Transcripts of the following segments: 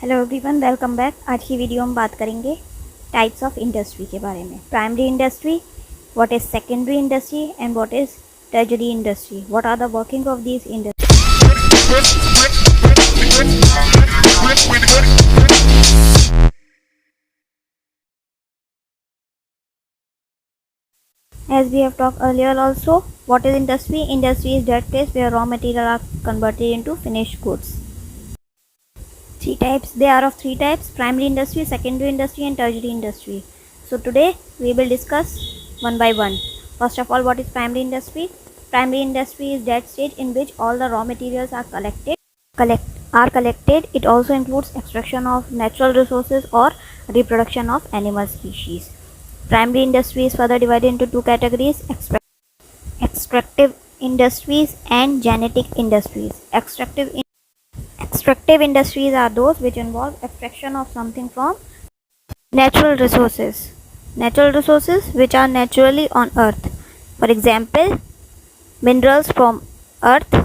Hello everyone, welcome back. आज की video हम बात करेंगे टाइप्स ऑफ इंडस्ट्री के बारे में। Primary industry, what is secondary industry and what is tertiary industry, what are the working of these industry. As we have talked earlier also, what is industry? Industry is that place where raw material are converted into finished goods. Three types. They are of three types: primary industry, secondary industry and tertiary industry. So today we will discuss one by one. First of all, what is primary industry? Primary industry is that stage in which all the raw materials are collected. It also includes extraction of natural resources or reproduction of animal species. Primary industry is further divided into two categories: extractive industries and genetic industries. Extractive industries are those which involve extraction of something from natural resources which are naturally on earth. For example, minerals from earth,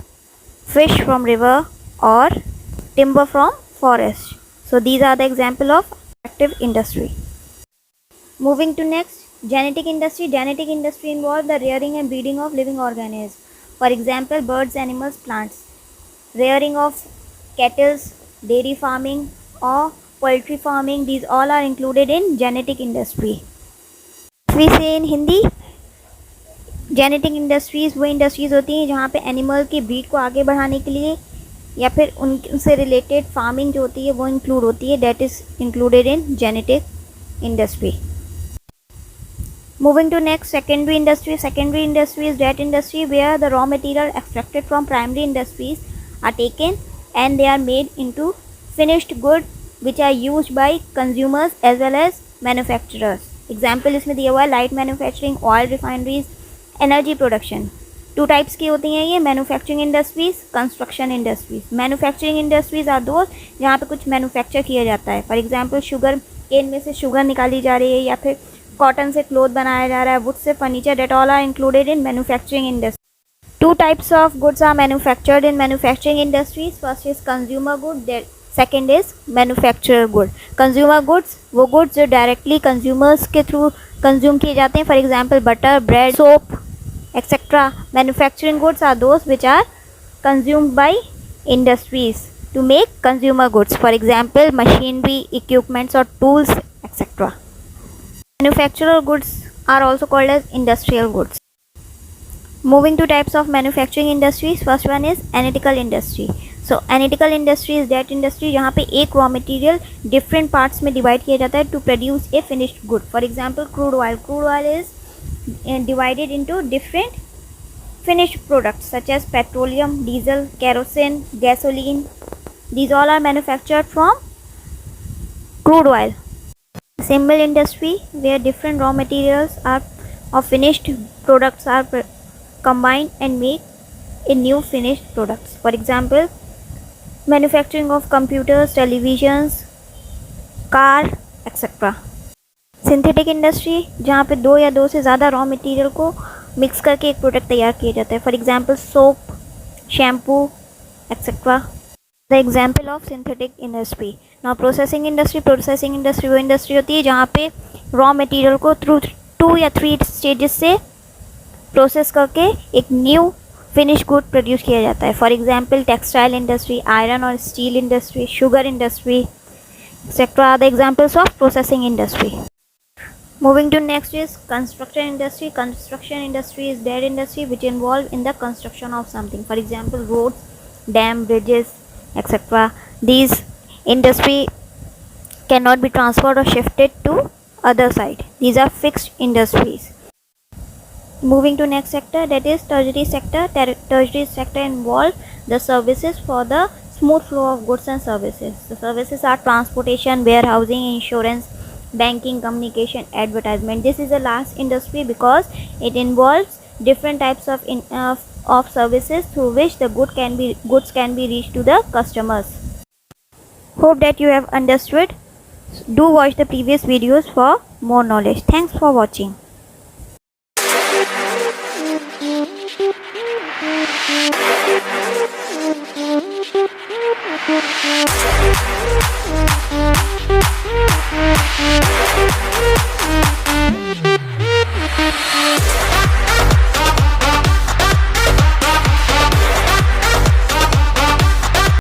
fish from river or timber from forest. So these are the example of extractive industry. Moving to next, genetic industry. Genetic industry involves the rearing and breeding of living organisms. For example, birds, animals, plants. Rearing of cattle, dairy farming or poultry farming, these all are included in genetic industry. If we say in Hindi, genetic industries वो industries होती हैं जहाँ पे animal की breed को आगे बढ़ाने के लिए या फिर उनसे रिलेटेड फार्मिंग जो होती है वो इंक्लूड होती है, that is included in genetic industry. Moving to next, secondary industry. Secondary industry is that industry where the raw material extracted from primary industries are taken and they are made into finished good which are used by consumers as well as manufacturers. Example इसमें दिया हुआ है light manufacturing, oil refineries, energy production. Two types की होती हैं ये: manufacturing industries, construction industries. Manufacturing industries are those जहाँ पे कुछ manufacture किया जाता है. For example, sugar cane में से sugar निकाली जा रही है या फिर कॉटन से क्लोथ बनाया जा रहा है, वुड से furniture, that all are included in manufacturing industry. Two types of goods are manufactured in manufacturing industries. First is consumer good, second is manufacturer good. Consumer goods वो goods जो directly consumers के through consume किए जाते हैं. For example, butter, bread, soap, etc. Manufacturing goods are those which are consumed by industries to make consumer goods. For example, machinery, equipments or tools, etc. Manufacturer goods are also called as industrial goods. Moving to types of manufacturing industries, first one is analytical industry. So analytical industry is that industry जहाँ पे एक raw material different parts में divide किया जाता है to produce a finished good. For example, crude oil. Crude oil is divided into different finished products such as petroleum, diesel, kerosene, gasoline. These all are manufactured from crude oil. Assemble industry, where different raw materials are of finished products are combined and make a new finished products. For example, manufacturing of computers, televisions, car, etc. Synthetic industry, जहाँ पे दो या दो से ज़्यादा raw material को mix करके एक प्रोडक्ट तैयार किया जाता है. For example, soap, shampoo, etcetera. The example of synthetic industry. Now processing industry. Processing industry वो इंडस्ट्री होती है जहाँ पे रॉ मटेरियल को थ्रू 2 या 3 स्टेजेस से प्रोसेस करके एक न्यू फिनिश गुड प्रोड्यूस किया जाता है. For example, textile industry, iron और steel industry, sugar industry, etcetera are the examples of processing industry. Moving to next is construction industry. Construction industry is that industry which involve in the construction of something. For example, roads, dam, bridges, etc. These industry cannot be transferred or shifted to other side. These are fixed industries. Moving to next sector, that is tertiary sector. Tertiary sector involve the services for the smooth flow of goods and services. The services are transportation, warehousing, insurance, banking, communication, advertisement. This is the last industry because it involves different types of services through which the goods can be reached to the customers. Hope that you have understood. Do watch the previous videos for more knowledge. Thanks for watching.